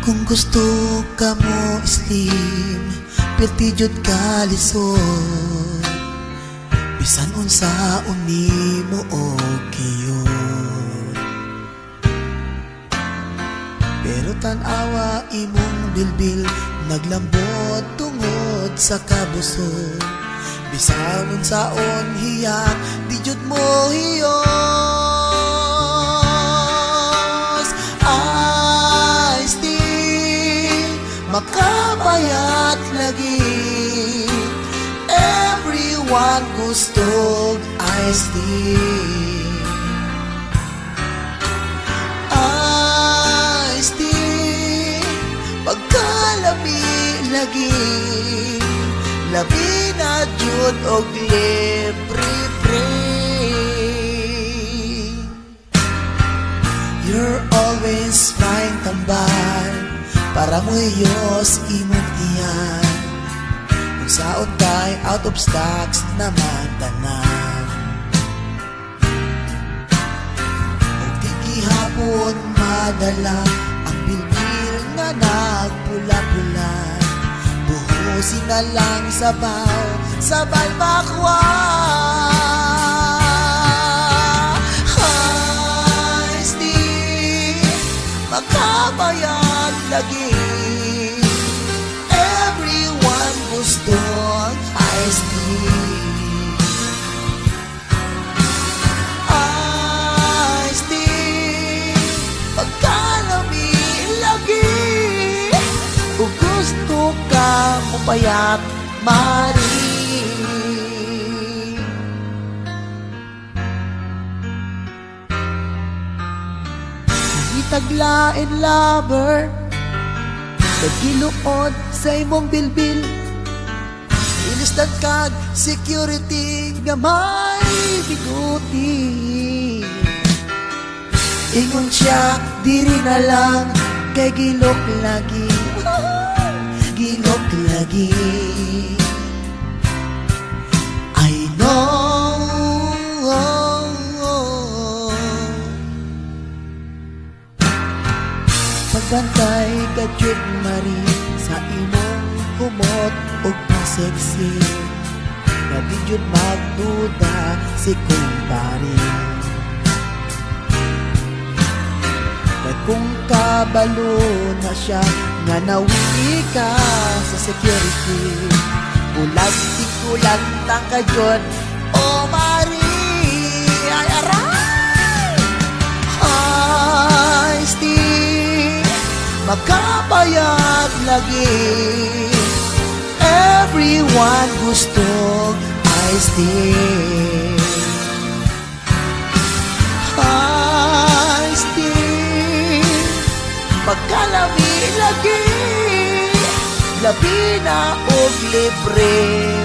Kung gusto ka mo slim, perti jud ka lisod, bisan unsa uni mo okay. Pero tan-awa imong bilbil, naglambot tungod sa kabusog, bisan unsaon hiya di jud mo hiyos. I still makapayat lagi, everyone gustog I still. I still pagkalami lagi, labi na jud og libre free. You're always fine tambal, para mo hiyos imong iyan. Kung saon kay out of stocks naman tanan, ug di gihapon madala ang bilbil nga nagpula-pula. Buhusin na lang sabaw sa balbakwa. I still makabayad lagi, everyone gustong I still. I still pagkalami lagi, kung gusto ka mo payat mari. Taglain lover, nagkiluod sa imong bilbil, ilistan kag security nga may biguti. Ingon siya diri na lang, kay gilok lagi, gilok lagi. I know pagbantay ka jud mari sa imong humot ug pa-sexy, nga di jud magduda si kumpari. Kay kung kabalo na siya nga nawi ka sa security, ulag tikulan ta ka jud o mari. Ay aray, I still makapayag lagi, everyone gustong I still. I still pagkalami lagi, labi na og libre.